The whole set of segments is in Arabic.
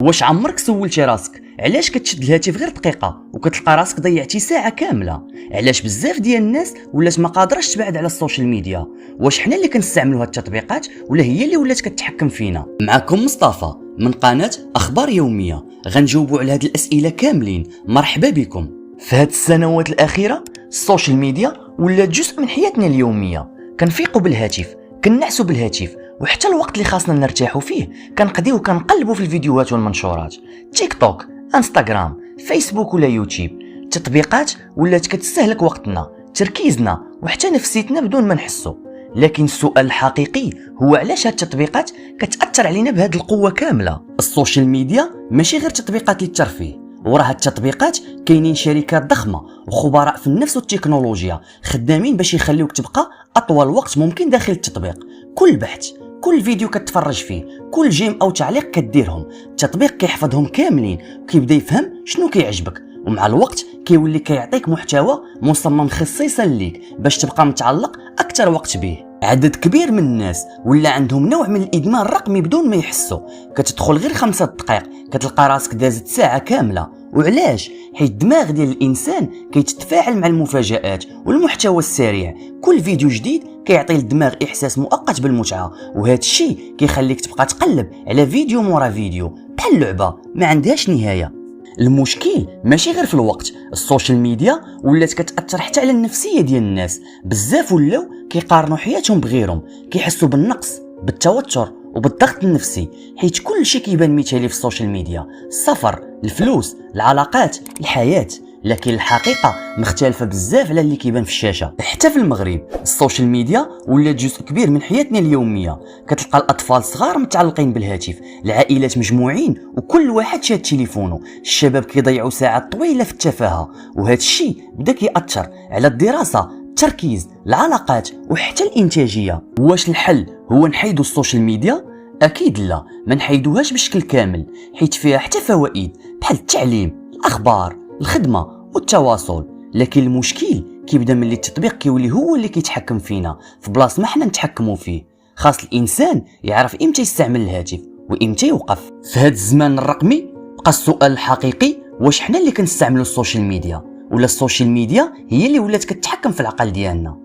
واش عمرك سولتي راسك علاش كتشد الهاتف غير دقيقه وكتلقى راسك ضيعتي ساعه كامله؟ علاش بزاف ديال الناس ولات ما قادراش تبعد على السوشيال ميديا؟ واش حنا اللي كنستعملوا هاد التطبيقات ولا هي اللي ولات كتحكم فينا؟ معكم مصطفى من قناه اخبار يوميه، غنجاوبوا على هاد الاسئله كاملين. مرحبا بكم. في هاد السنوات الاخيره السوشيال ميديا ولات جزء من حياتنا اليوميه، كنفيقوا بالهاتف، كنعسوا بالهاتف، وحتى الوقت اللي خاصنا نرتاحوا فيه كنقضيو كنقلبوا في الفيديوهات والمنشورات. تيك توك، انستغرام، فيسبوك ولا يوتيوب، التطبيقات ولات كتستهلك وقتنا، تركيزنا وحتى نفسيتنا بدون ما نحسوا. لكن السؤال الحقيقي هو علاش هاد التطبيقات كتأثر علينا بهاد القوة كاملة؟ السوشيال ميديا ماشي غير تطبيقات للترفيه، وراها التطبيقات كاينين شركات ضخمة وخبراء في النفس والتكنولوجيا خدامين باش يخليوك تبقى أطول وقت ممكن داخل التطبيق. كل بحث، كل فيديو كتفرج فيه، كل جيم او تعليق كديرهم، التطبيق كيحفظهم كاملين وكيبدا يفهم شنو كيعجبك، ومع الوقت كيولي كيعطيك محتوى مصمم خصيصا ليك باش تبقى متعلق اكثر وقت به. عدد كبير من الناس ولا عندهم نوع من الادمان الرقمي بدون ما يحسوا. كتدخل غير 5 دقائق كتلقى راسك دازت ساعه كامله. وعلاش؟ حيت الدماغ ديال الانسان كيتفاعل مع المفاجآت والمحتوى السريع. كل فيديو جديد كيعطي للدماغ احساس مؤقت بالمتعه، وهذا الشيء كيخليك تبقى تقلب على فيديو مورا فيديو بحال لعبه ما عندهاش نهايه. المشكل ماشي غير في الوقت، السوشيال ميديا ولات كتاثر حتى على النفسيه ديال الناس. بزاف ولاو كيقارنوا حياتهم بغيرهم، كيحسوا بالنقص، بالتوتر وبالضغط النفسي، حيت كل شيء كيبان مثالي في السوشيال ميديا، السفر، الفلوس، العلاقات، الحياه. لكن الحقيقه مختلفه بزاف على اللي كيبان في الشاشه. حتى في المغرب السوشيال ميديا ولات جزء كبير من حياتنا اليوميه. كتلقى الاطفال الصغار متعلقين بالهاتف، العائلات مجموعين وكل واحد شاد تليفونه، الشباب كيضيعوا ساعات طويله في التفاهه، وهذا الشيء بدا كيأثر على الدراسه، التركيز، العلاقات وحتى الانتاجيه. واش الحل هو نحيدو السوشيال ميديا؟ اكيد لا، ما نحيدوهاش بشكل كامل، حيت فيها حتى فوائد بحال التعليم، الاخبار، الخدمه والتواصل. لكن المشكل كيبدا ملي التطبيق كيولي هو اللي كيتحكم فينا في بلاصه ما حنا نتحكموا فيه. خاص الانسان يعرف امتى يستعمل الهاتف وامتى يوقف. في هذا الزمان الرقمي بقى السؤال الحقيقي، واش حنا اللي كنستعملوا السوشيال ميديا ولا السوشيال ميديا هي اللي ولات كتحكم في العقل ديالنا؟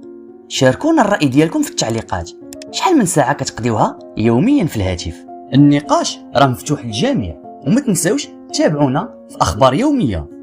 شاركونا الراي ديالكم في التعليقات. شحال من ساعه كتقضيوها يوميا في الهاتف؟ النقاش راه مفتوح للجميع، وما تنساوش تابعونا في اخبار يوميه.